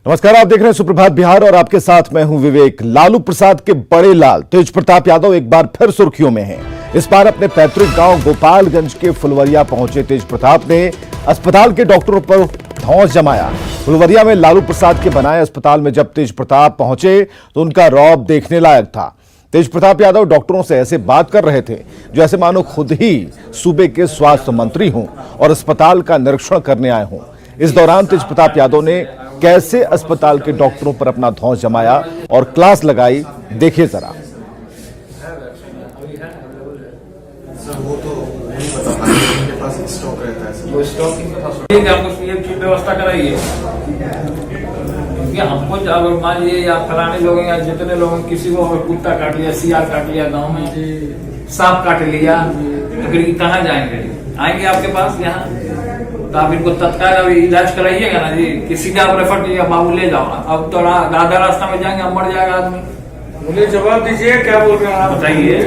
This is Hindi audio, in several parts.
नमस्कार, आप देख रहे हैं सुप्रभात बिहार और आपके साथ मैं हूं विवेक। लालू प्रसाद के बड़े लाल तेज प्रताप यादव एक बार फिर सुर्खियों में हैं। इस बार अपने पैतृक गांव गोपालगंज के फुलवरिया पहुंचे तेज प्रताप ने अस्पताल के डॉक्टरों पर धौंस जमाया। फुलवरिया में लालू प्रसाद के बनाए अस्पताल में जब तेज प्रताप पहुंचे तो उनका रौब देखने लायक था। तेज प्रताप यादव डॉक्टरों से ऐसे बात कर रहे थे जो ऐसे मानो खुद ही सूबे के स्वास्थ्य मंत्री हों और अस्पताल का निरीक्षण करने आए हों। इस दौरान तेज प्रताप यादव ने कैसे अस्पताल के डॉक्टरों पर अपना धौंस जमाया और क्लास लगाई, देखिए जरा। व्यवस्था कराइए, हमको अगर मान लीजिए या फलाने लोग या जितने लोग किसी को कुत्ता काट लिया, सियार काट लिया, गांव में सांप काट लिया, तो फिर कहाँ जाएंगे? आएंगे आपके पास यहाँ तो आप इनको तत्काल अभी इलाज कराइएगा ना जी, किसी का आप रेफर कीजिएगा, बाबू ले जाओ। अब तो आधा रास्ता में जाएंगे, अब मर जाएगा आदमी। मुझे जवाब दीजिए, क्या बोल रहे हैं आप? बताइए,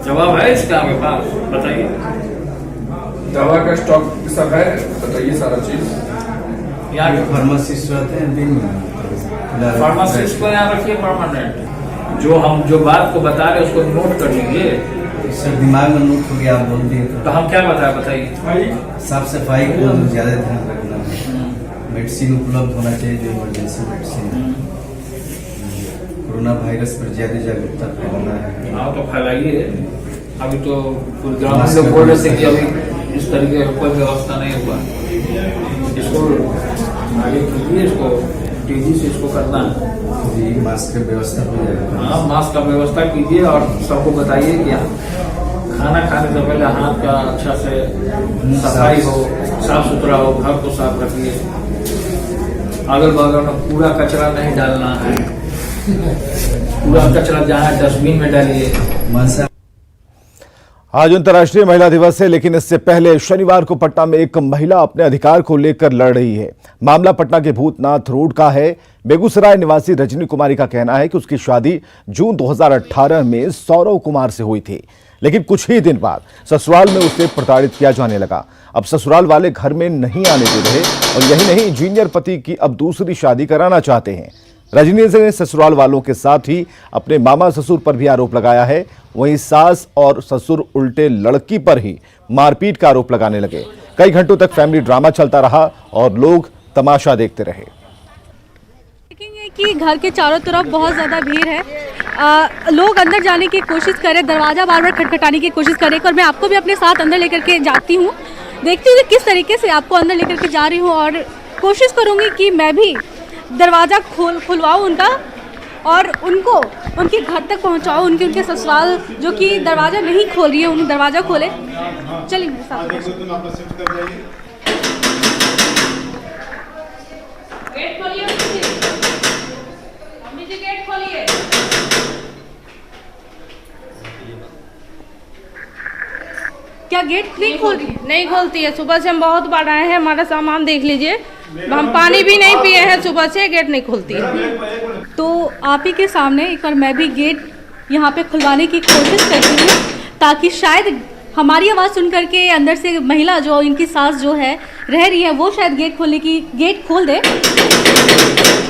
जवाब है इसका आपके पास? बताइए। दवा का स्टॉक सब है, बताइए सारा चीज। यहाँ फार्मासिस्ट रहते हैं दिन में, फार्मासिस्ट को यहाँ रखिए परमानेंट। जो बात को बता रहे उसको नोट कर लीजिए। सर दिमाग में नोट हो गया, आप बोल दिए तो हम क्या बताइए? साफ सफाई को ज्यादा ध्यान रखना है। मेडिसिन उपलब्ध होना चाहिए, जो इमरजेंसी मेडिसिन। कोरोना वायरस पर ज्यादा जागरूकता फैलाना है। हाँ तो फैलाइए। अभी तो पूरे ग्रामीण लोग बोल रहे थे कि अभी इस तरीके का कोई व्यवस्था नहीं हुआ। इसको आगे कीजिए, इसको तेजी से इसको करना है जी। मास्क की व्यवस्था हो जाएगा। हाँ, मास्क का व्यवस्था कीजिए और सबको बताइए कि खाना खाने से पहले हाथ का अच्छा से सफाई हो, साफ सुथरा हो, घर को साफ रखिए। अगल बगल में कूड़ा कचरा नहीं डालना है। कूड़ा कचरा जहाँ डस्टबिन में डालिए। आज अंतर्राष्ट्रीय महिला दिवस है, लेकिन इससे पहले शनिवार को पटना में एक महिला अपने अधिकार को लेकर लड़ रही है। मामला पटना के भूतनाथ रोड का है। बेगूसराय निवासी रजनी कुमारी का कहना है कि उसकी शादी जून 2018 में सौरव कुमार से हुई थी, लेकिन कुछ ही दिन बाद ससुराल में उसे प्रताड़ित किया जाने लगा। अब ससुराल वाले घर में नहीं आने दे रहे और यही नहीं, इंजीनियर पति की अब दूसरी शादी कराना चाहते हैं। रजनी ने ससुराल वालों के साथ ही अपने मामा ससुर पर भी आरोप लगाया है। वहीं सास और ससुर उल्टे लड़की पर ही मारपीट का आरोप लगाने लगे। कई घंटों तक फैमिली ड्रामा चलता रहा और लोग तमाशा देखते रहे। देखेंगे कि घर के चारों तरफ बहुत ज़्यादा भीड़ है। लोग अंदर जाने की कोशिश करें, दरवाज़ा बार बार खटखटाने की कोशिश करें और मैं आपको भी अपने साथ अंदर लेकर के जाती हूँ। देखती हूँ कि किस तरीके से आपको अंदर लेकर के जा रही हूँ और कोशिश करूँगी कि मैं भी दरवाज़ा खुलवाऊँ उनका और उनको उनके घर तक पहुँचाऊँ। उनके ससुराल जो कि दरवाज़ा नहीं खोल रही है, उन्हें दरवाज़ा खोले। चलिए मेरे साथ। गेट खोलिए, मम्मी जी गेट खोलिए। क्या गेट नहीं खोल रही है? नहीं खोलती है। सुबह से हम बहुत बार आए हैं, हमारा सामान देख लीजिए, हम पानी भी नहीं पिए हैं सुबह से, गेट नहीं खोलती है। तो आप ही के सामने एक बार मैं भी गेट यहाँ पे खुलवाने की कोशिश करती हूँ ताकि शायद हमारी आवाज़ सुन करके अंदर से महिला जो इनकी सास जो है रह रही है वो शायद गेट खोल दे।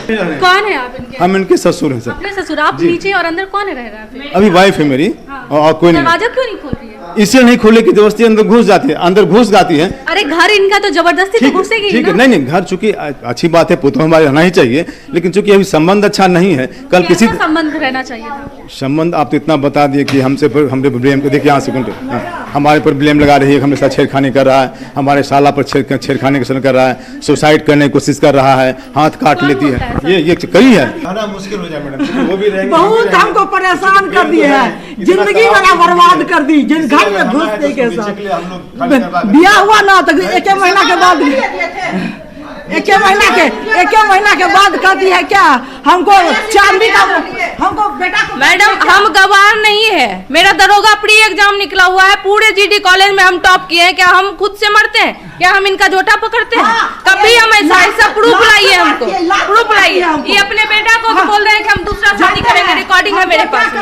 कौन है आप इनके? हम इनके ससुर हैं सर। अपने ससुर? आप नीचे और अंदर कौन है रह रहा है? अभी वाइफ है मेरी। हाँ। और कोई नहीं। दरवाजा क्यों नहीं खोल रही है? इसलिए नहीं खोलने की जबरदस्ती अंदर घुस जाती है, अंदर घुस जाती है। अरे घर इनका तो जबरदस्ती तो घुसेगी ठीक है, नहीं घर चूंकि अच्छी बात है, पुत्र हमारे रहना ही चाहिए, लेकिन चूंकि अभी संबंध अच्छा नहीं है। कल किसी संबंध रहना चाहिए था। संबंध आप तो इतना बता दिए कि हमसे हमने ब्लेम को देखिए, यहाँ सेकंड हमारे पर ब्लेम लगा रही है, हमारे साथ छेड़खानी कर रहा है, हमारे साला पर छेड़खानी कर रहा है, सुसाइड करने की कोशिश कर रहा है, हाथ काट लेती है। ये कई है। मुश्किल हो जाए मैडम, वो भी रहेंगे। बहुत हमको परेशान कर दिए हैं, जिंदगी मेरा बर्बाद कर दी। जिन घर में घुसते के साथ बिया हुआ ना तो एक महीना के बाद एक महीना के बाद कहती है क्या हमको चांदी का हमको बेटा को मैडम हम गवार नहीं है। मेरा दरोगा प्री एग्जाम निकला हुआ है, पूरे जीडी कॉलेज में हम टॉप किए हैं। क्या हम खुद से मरते हैं? क्या हम इनका झोटा पकड़ते हैं? कभी हम ऐसा प्रूफ लाइए, हमको प्रूफ लाइए। ये अपने बेटा को बोल रहे हैं कि हम दूसरा शादी करेंगे। रिकॉर्डिंग है मेरे पास,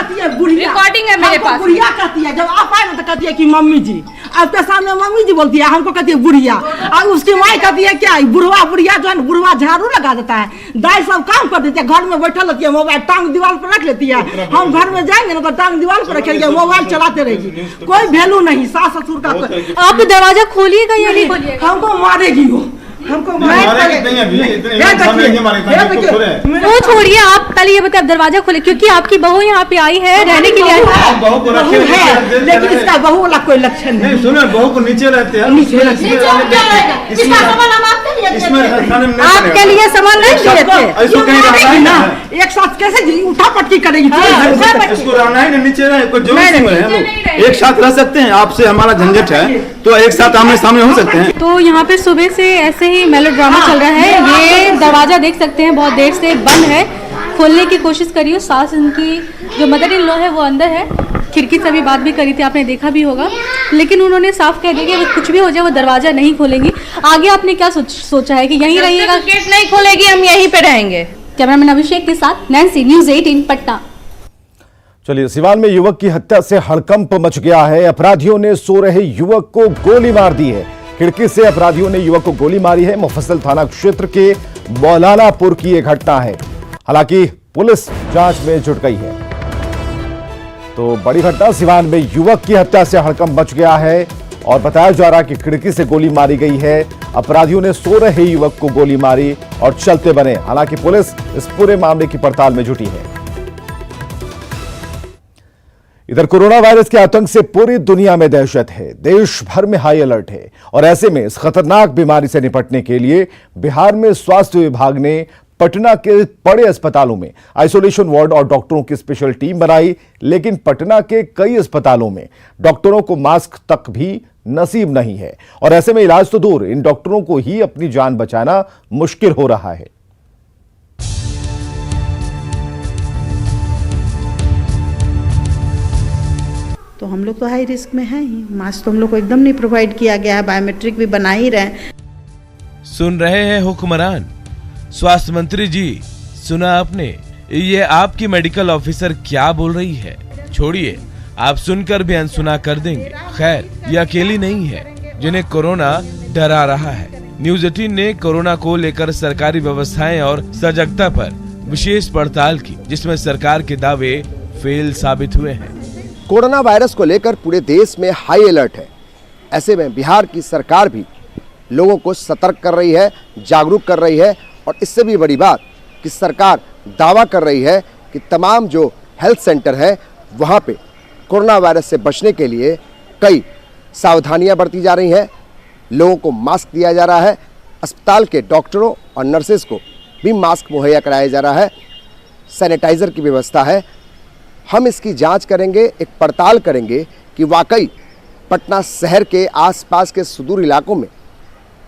रिकॉर्डिंग है मेरे पास। बुढ़िया कहती है, जब आप आए ना तो कहती है कि मम्मी जी, आपके सामने मम्मी जी बोलती है, हमको कहती है बुढ़िया। और उसकी माँ कहती है क्या, बुढ़वा बुढ़िया जो है ना, बुढ़वा झाड़ू लगा देता है, दाई सब काम कर देती है, घर में बैठा रहती है, मोबाइल टांग दीवार पर रख लेती है। हम घर में जाएंगे ना तो टांग दीवार पर रखेंगे, मोबाइल चलाते रहेगी, कोई वैल्यू नहीं सास ससुर का। आप दरवाजा खोलिएगा या नहीं खोलिएगा? हमको मारेगी वो, हमको वो छोड़िए, आप पहले ये बताइए, आप दरवाजा खोले क्योंकि आपकी बहू यहाँ पे आई है, रहने के लिए बहू है, लेकिन इसका बहू वाला कोई लक्षण नहीं। सुनो, बहू को नीचे रहते हैं, आपके लिए सामान नहीं लेते ना, एक साथ कैसे उठा पटकी करेगी? इसको रहना है ना, नीचे रहे, कोई जरूरत नहीं है। हम लोग एक साथ रह सकते हैं, आपसे हमारा झंझट है तो एक साथ आमने सामने हो सकते हैं। तो यहाँ पे सुबह से ऐसे ही मेलोड्रामा चल रहा है। ये दरवाजा देख सकते हैं बहुत देर से बंद है, खोलने की कोशिश करी, सास इनकी जो मदर इन लॉ है वो अंदर है, खिड़की से भी बात भी करी थी, आपने देखा भी होगा, लेकिन उन्होंने साफ कह दिया कि वो कुछ भी हो जाए वो दरवाजा नहीं खोलेंगी। आगे आपने क्या सोचा है कि यहीं रहिएगा? गेट नहीं खोलेगी, हम यहीं पे रहेंगे। कैमरामैन अभिषेक के साथ नैन्सी, न्यूज़ 18 पटना। चलिए, सिवान में युवक की हत्या से हड़कंप मच गया है। अपराधियों ने सो रहे युवक को गोली मार दी है। खिड़की से अपराधियों ने युवक को गोली मारी है। मुफस्सिल थाना क्षेत्र के मौलानापुर की यह घटना है। हालांकि पुलिस जांच में जुट गई है। तो बड़ी घटना, सिवान में युवक की हत्या से हड़कंप मच गया है और बताया जा रहा है कि खिड़की से गोली मारी गई है। अपराधियों ने सो रहे युवक को गोली मारी और चलते बने। हालांकि पुलिस इस पूरे मामले की पड़ताल में जुटी है। इधर कोरोना वायरस के आतंक से पूरी दुनिया में दहशत है। देश भर में हाई अलर्ट है और ऐसे में इस खतरनाक बीमारी से निपटने के लिए बिहार में स्वास्थ्य विभाग ने पटना के बड़े अस्पतालों में आइसोलेशन वार्ड और डॉक्टरों की स्पेशल टीम बनाई। लेकिन पटना के कई अस्पतालों में डॉक्टरों को मास्क तक भी नसीब नहीं है और ऐसे में इलाज तो दूर, इन डॉक्टरों को ही अपनी जान बचाना मुश्किल हो रहा है। तो हम लोग तो हाई रिस्क में हैं ही। मास्क तो हम लोग को एकदम नहीं प्रोवाइड किया गया है, बायोमेट्रिक भी बना ही रहे हैं। सुन रहे हैं हुक्मरान, स्वास्थ्य मंत्री जी, सुना आपने? ये आपकी मेडिकल ऑफिसर क्या बोल रही है? छोड़िए, आप सुनकर भी अनसुना कर देंगे। खैर, ये अकेली नहीं है जिन्हें कोरोना डरा रहा है। न्यूज़ 18 ने कोरोना को लेकर सरकारी व्यवस्थाएं और सजगता पर विशेष पड़ताल की, जिसमें सरकार के दावे फेल साबित हुए हैं। कोरोना वायरस को लेकर पूरे देश में हाई अलर्ट है। ऐसे में बिहार की सरकार भी लोगों को सतर्क कर रही है, जागरूक कर रही है और इससे भी बड़ी बात कि सरकार दावा कर रही है कि तमाम जो हेल्थ सेंटर है वहाँ पे कोरोना वायरस से बचने के लिए कई सावधानियां बरती जा रही हैं। लोगों को मास्क दिया जा रहा है, अस्पताल के डॉक्टरों और नर्सेज को भी मास्क मुहैया कराया जा रहा है, सैनिटाइज़र की व्यवस्था है। हम इसकी जांच करेंगे, एक पड़ताल करेंगे कि वाकई पटना शहर के आसपास के सुदूर इलाकों में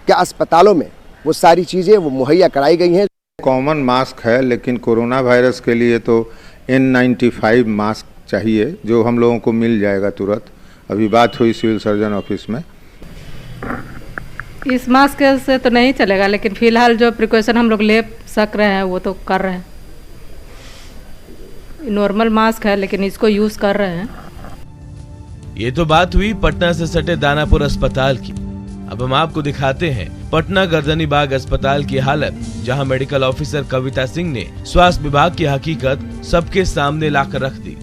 क्या अस्पतालों में वो सारी चीज़ें वो मुहैया कराई गई हैं। कॉमन मास्क है, लेकिन कोरोना वायरस के लिए तो N95 मास्क चाहिए, जो हम लोगों को मिल जाएगा तुरंत। अभी बात हुई सिविल सर्जन ऑफिस में। इस मास्क से तो नहीं चलेगा, लेकिन फिलहाल जो प्रिकॉशन हम लोग ले सक रहे हैं वो तो कर रहे हैं। नॉर्मल मास्क है लेकिन इसको यूज कर रहे हैं। ये तो बात हुई पटना से सटे दानापुर अस्पताल की। अब हम आपको दिखाते हैं पटना गर्दनी बाग अस्पताल की हालत, जहां मेडिकल ऑफिसर कविता सिंह ने स्वास्थ्य विभाग की हकीकत सबके सामने लाकर रख दी।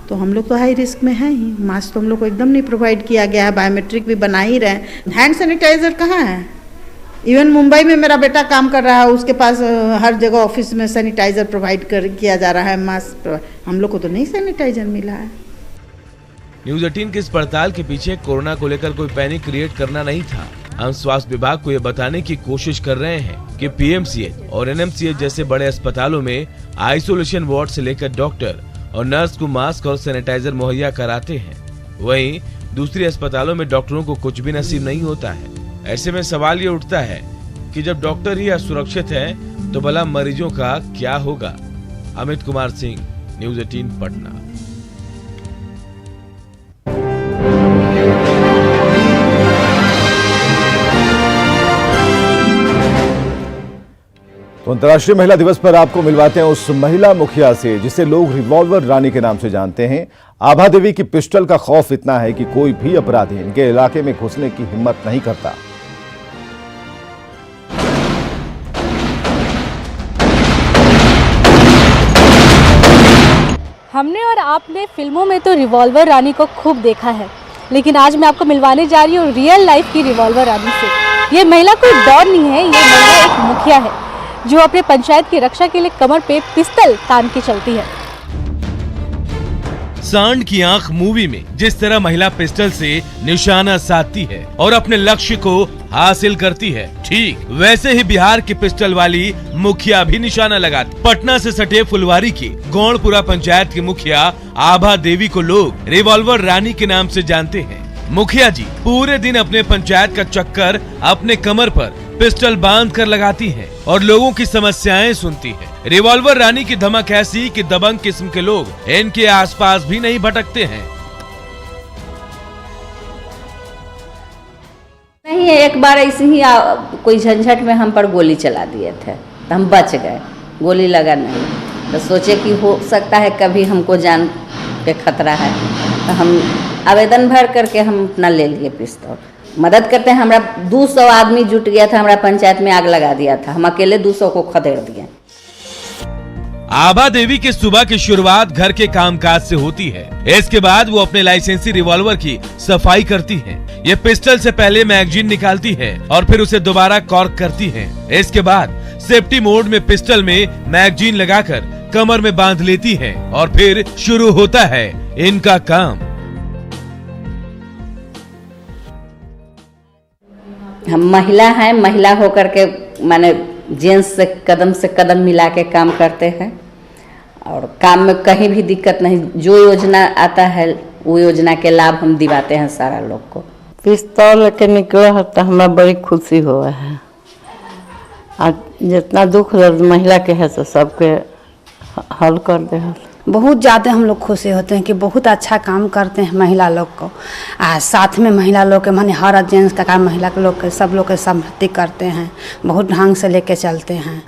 तो हम लोग तो हाई रिस्क में हैं ही। मास्क तो हम लोग को एकदम नहीं प्रोवाइड किया गया है, बायोमेट्रिक भी बना ही रहे हैं। हैंड सैनिटाइजर कहाँ है? इवन मुंबई में मेरा बेटा काम कर रहा है, उसके पास हर जगह ऑफिस में सैनिटाइजर प्रोवाइड किया जा रहा है, मास्क। हम लोग को तो नहीं सैनिटाइजर मिला है। न्यूज़ 18 की इस पड़ताल के पीछे कोरोना को लेकर कोई पैनिक क्रिएट करना नहीं था। हम स्वास्थ्य विभाग को ये बताने की कोशिश कर रहे हैं कि पीएमसीएच और एनएमसीएच जैसे बड़े अस्पतालों में आइसोलेशन वार्ड से लेकर डॉक्टर और नर्स को मास्क और सैनिटाइजर मुहैया कराते हैं, वहीं दूसरे अस्पतालों में डॉक्टरों को कुछ भी नसीब नहीं होता है। ऐसे में सवाल ये उठता है कि जब डॉक्टर ही असुरक्षित है तो भला मरीजों का क्या होगा? अमित कुमार सिंह, न्यूज 18 पटना। तो अंतर्राष्ट्रीय महिला दिवस पर आपको मिलवाते हैं उस महिला मुखिया से जिसे लोग रिवॉल्वर रानी के नाम से जानते हैं। आभा देवी की पिस्टल का खौफ इतना है कि कोई भी अपराधी इनके इलाके में घुसने की हिम्मत नहीं करता। हमने और आपने फिल्मों में तो रिवॉल्वर रानी को खूब देखा है, लेकिन आज मैं आपको मिलवाने जा रही हूँ रियल लाइफ की रिवॉल्वर रानी से। ये महिला कोई डॉन नहीं है, ये महिला एक मुखिया है जो अपने पंचायत की रक्षा के लिए कमर पे पिस्तल तान के चलती है। सांड की आंख मूवी में जिस तरह महिला पिस्टल से निशाना साधती है और अपने लक्ष्य को हासिल करती है, ठीक वैसे ही बिहार की पिस्टल वाली मुखिया भी निशाना लगाती। पटना से सटे फुलवारी की गौड़पुरा पंचायत की मुखिया आभा देवी को लोग रिवॉल्वर रानी के नाम से जानते हैं। मुखिया जी पूरे दिन अपने पंचायत का चक्कर अपने कमर पर पिस्टल बांध कर लगाती हैं और लोगों की समस्याएं सुनती हैं। रिवॉल्वर रानी की धमक ऐसी कि दबंग किस्म के लोग इनके आसपास भी नहीं भटकते हैं। नहीं, एक बार ऐसे ही कोई झंझट में हम पर गोली चला दिए थे तो हम बच गए, गोली लगा नहीं। तो सोचे कि हो सकता है कभी हमको जान के खतरा है, तो हम आवेदन भर करके हम अपना ले लिए पिस्तौल। मदद करते हैं, हमारा 200 आदमी जुट गया था, हमारा पंचायत में आग लगा दिया था, हम अकेले 200 को खदेड़ दिए। आभा देवी की सुबह की शुरुआत घर के कामकाज से होती है। इसके बाद वो अपने लाइसेंसी रिवॉल्वर की सफाई करती हैं। ये पिस्टल से पहले मैगजीन निकालती है और फिर उसे दोबारा कॉर्क करती है। इसके बाद सेफ्टी मोड में पिस्टल में मैगजीन लगाकर कमर में बांध लेती है और फिर शुरू होता है इनका काम। हम महिला हैं, महिला होकर के माने जेंट्स से कदम मिला के काम करते हैं और काम में कहीं भी दिक्कत नहीं। जो योजना आता है वो योजना के लाभ हम दिवाते हैं सारा लोग को। पिस्तौल लेके निकले है तो हमें बड़ी खुशी हुआ है। आज जितना दुख दर्द महिला के है तो सबके हल कर दे। बहुत ज़्यादा हम लोग खुशी होते हैं कि बहुत अच्छा काम करते हैं महिला लोग को। साथ में महिला लोग के माने हर जेंट्स का काम महिला के लोग के सब लोग के सम्मति करते हैं, बहुत ढंग से लेके चलते हैं।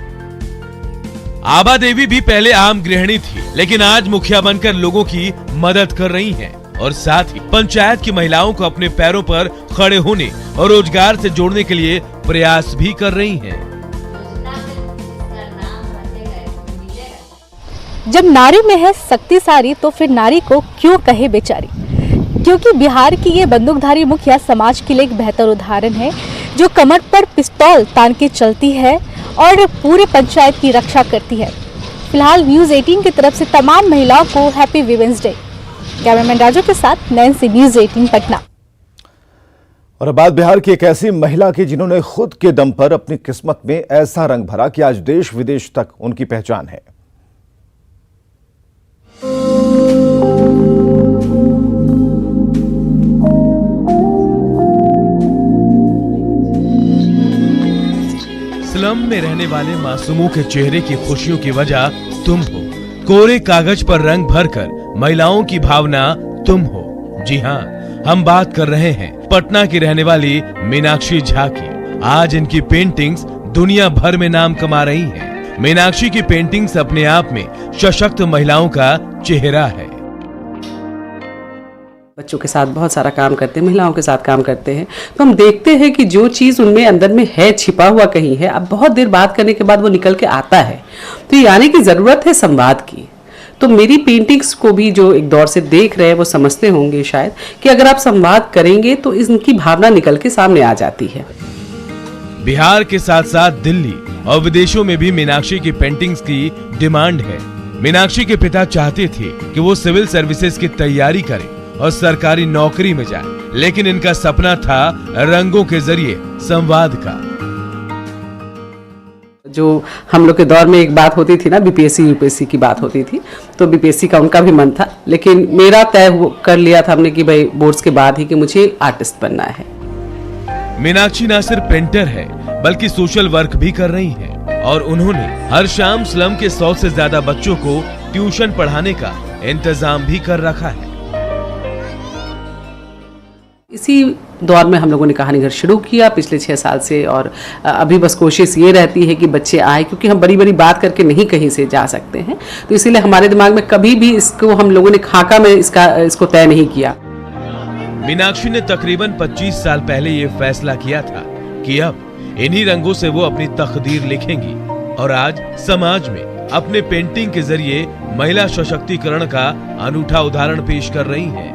आभा देवी भी पहले आम गृहिणी थी, लेकिन आज मुखिया बनकर लोगों की मदद कर रही हैं और साथ ही पंचायत की महिलाओं को अपने पैरों पर खड़े होने और रोजगार से जोड़ने के लिए प्रयास भी कर रही हैं। जब नारी में है शक्ति सारी तो फिर नारी को क्यों कहे बेचारी, क्योंकि बिहार की ये बंदूकधारी मुखिया समाज के लिए एक बेहतर उदाहरण है जो कमर पर पिस्तौल तान के चलती है और पूरे पंचायत की रक्षा करती है। फिलहाल न्यूज 18 की तरफ से तमाम महिलाओं को happy women's day. Cameraman Raju के साथ नैन्सी, न्यूज 18 पटना। और अब बात बिहार की एक ऐसी महिला की जिन्होंने खुद के दम पर अपनी किस्मत में ऐसा रंग भरा कि आज देश विदेश तक उनकी पहचान है। स्लम में रहने वाले मासूमों के चेहरे की खुशियों की वजह तुम हो। कोरे कागज पर रंग भरकर महिलाओं की भावना तुम हो। जी हाँ, हम बात कर रहे हैं पटना की रहने वाली मीनाक्षी झा की। आज इनकी पेंटिंग्स दुनिया भर में नाम कमा रही हैं। मीनाक्षी की पेंटिंग्स अपने आप में सशक्त महिलाओं का चेहरा है। बच्चों के साथ बहुत सारा काम करते हैं, महिलाओं के साथ काम करते हैं, तो हम देखते हैं कि जो चीज़ उनमें अंदर में है, छिपा हुआ कहीं है, अब बहुत देर बात करने के बाद वो निकल के आता है। तो ये आने की ज़रूरत है संवाद की। तो मेरी पेंटिंग्स को भी जो एक दौर से देख रहे हैं वो समझते होंगे शायद कि अगर आप संवाद करेंगे तो इनकी भावना निकल के सामने आ जाती है। बिहार के साथ साथ दिल्ली और विदेशों में भी मीनाक्षी की पेंटिंग्स की डिमांड है। मीनाक्षी के पिता चाहते थे कि वो सिविल सर्विसेज की तैयारी करें और सरकारी नौकरी में जाए, लेकिन इनका सपना था रंगों के जरिए संवाद का। जो हम लोग के दौर में एक बात होती थी ना, बीपीएससी यूपीएससी की बात होती थी, तो बीपीएससी का उनका भी मन था, लेकिन मेरा तय कर लिया था हमने कि भाई बोर्ड्स के बाद ही कि मुझे आर्टिस्ट बनना है। मीनाक्षी न सिर्फ पेंटर है बल्कि सोशल वर्क भी कर रही हैं और उन्होंने हर शाम स्लम के 100 से ज्यादा बच्चों को ट्यूशन पढ़ाने का इंतजाम भी कर रखा है। इसी दौर में हम लोगों ने कहानी घर शुरू किया पिछले 6 साल से और अभी बस कोशिश ये रहती है कि बच्चे आए, क्योंकि हम बड़ी बड़ी बात करके नहीं कहीं से जा सकते हैं, तो इसीलिए हमारे दिमाग में कभी भी इसको हम लोगों ने खाका में इसको तय नहीं किया। मीनाक्षी ने तकरीबन 25 साल पहले ये फैसला किया था कि अब इन्हीं रंगों से वो अपनी तकदीर लिखेंगी और आज समाज में अपने पेंटिंग के जरिए महिला सशक्तिकरण का अनूठा उदाहरण पेश कर रही हैं।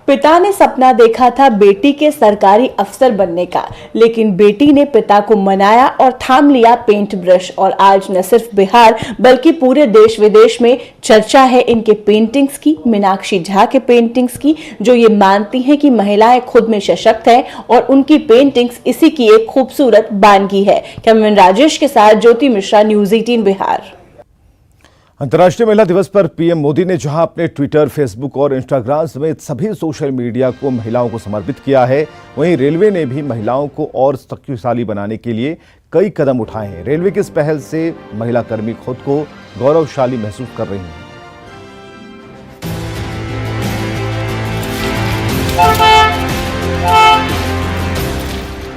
पिता ने सपना देखा था बेटी के सरकारी अफसर बनने का, लेकिन बेटी ने पिता को मनाया और थाम लिया पेंट ब्रश और आज न सिर्फ बिहार बल्कि पूरे देश विदेश में चर्चा है इनके पेंटिंग्स की, मीनाक्षी झा के पेंटिंग्स की, जो ये मानती हैं कि महिलाएं खुद में सशक्त हैं और उनकी पेंटिंग्स इसी की एक खूबसूरत बानगी है। कैमरामैन राजेश के साथ ज्योति मिश्रा, न्यूज़ 18 बिहार। अंतर्राष्ट्रीय महिला दिवस पर पीएम मोदी ने जहां अपने ट्विटर, फेसबुक और इंस्टाग्राम समेत सभी सोशल मीडिया को महिलाओं को समर्पित किया है, वहीं रेलवे ने भी महिलाओं को और शक्तिशाली बनाने के लिए कई कदम उठाए हैं। रेलवे की इस पहल से महिला कर्मी खुद को गौरवशाली महसूस कर रही हैं।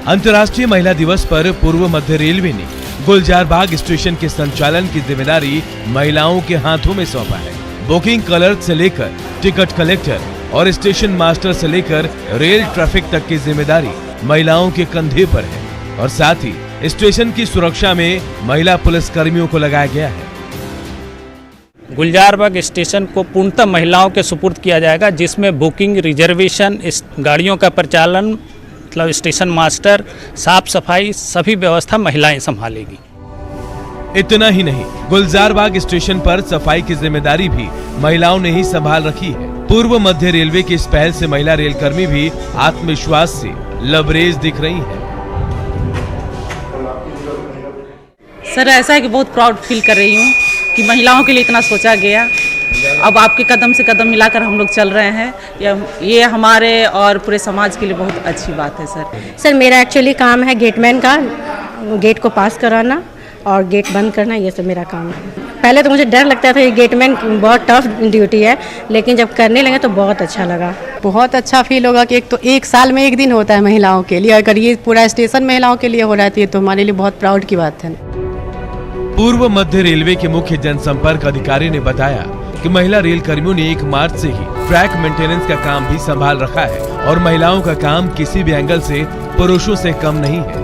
अंतर्राष्ट्रीय महिला दिवस पर पूर्व मध्य रेलवे ने गुलजारबाग स्टेशन के संचालन की जिम्मेदारी महिलाओं के हाथों में सौंपा है। बुकिंग क्लर्क से लेकर टिकट कलेक्टर और स्टेशन मास्टर से लेकर रेल ट्रैफिक तक की जिम्मेदारी महिलाओं के कंधे पर है और साथ ही स्टेशन की सुरक्षा में महिला पुलिस कर्मियों को लगाया गया है। गुलजारबाग स्टेशन को पूर्णतः महिलाओं के सुपुर्द किया जाएगा, जिसमें बुकिंग, रिजर्वेशन, गाड़ियों का परिचालन, मतलब स्टेशन मास्टर, साफ सफाई, सभी व्यवस्था महिलाएं संभालेगी। इतना ही नहीं, गुलजारबाग स्टेशन पर सफाई की जिम्मेदारी भी महिलाओं ने ही संभाल रखी है। पूर्व मध्य रेलवे की इस पहल से महिला रेलकर्मी भी आत्मविश्वास से लबरेज दिख रही हैं। सर, ऐसा है कि बहुत प्राउड फील कर रही हूँ कि महिलाओं के लिए इतना सोचा गया। अब आपके कदम से कदम मिलाकर हम लोग चल रहे हैं, ये हमारे और पूरे समाज के लिए बहुत अच्छी बात है। सर मेरा एक्चुअली काम है गेटमैन का, गेट को पास कराना और गेट बंद करना, ये सब मेरा काम है। पहले तो मुझे डर लगता था ये गेटमैन बहुत टफ ड्यूटी है, लेकिन जब करने लगे तो बहुत अच्छा लगा। बहुत अच्छा फील होगा कि एक तो एक साल में एक दिन होता है महिलाओं के लिए, अगर ये पूरा स्टेशन महिलाओं के लिए हो रहा है तो हमारे लिए बहुत प्राउड की बात है। पूर्व मध्य रेलवे के मुख्य जनसंपर्क अधिकारी ने बताया कि महिला रेल कर्मियों ने 1 मार्च से ही ट्रैक मेंटेनेंस का काम भी संभाल रखा है और महिलाओं का काम किसी भी एंगल से पुरुषों से कम नहीं है।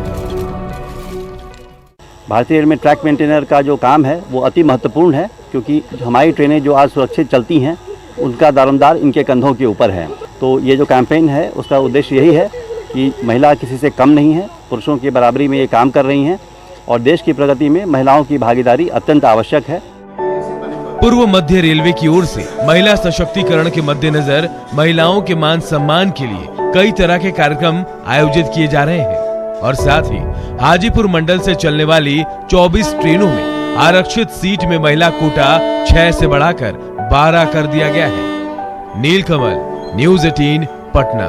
भारतीय रेल में ट्रैक मेंटेनर का जो काम है वो अति महत्वपूर्ण है, क्योंकि हमारी ट्रेनें जो आज सुरक्षित चलती हैं उनका दारोमदार इनके कंधों के ऊपर है। तो ये जो कैंपेन है उसका उद्देश्य यही है कि महिला किसी से कम नहीं है, पुरुषों की बराबरी में ये काम कर रही हैं और देश की प्रगति में महिलाओं की भागीदारी अत्यंत आवश्यक है। पूर्व मध्य रेलवे की ओर से महिला सशक्तिकरण के मद्देनजर महिलाओं के मान सम्मान के लिए कई तरह के कार्यक्रम आयोजित किए जा रहे हैं और साथ ही हाजीपुर मंडल से चलने वाली 24 ट्रेनों में आरक्षित सीट में महिला कोटा 6 से बढ़ाकर 12 कर दिया गया है। नीलकमल, न्यूज़ 18 पटना।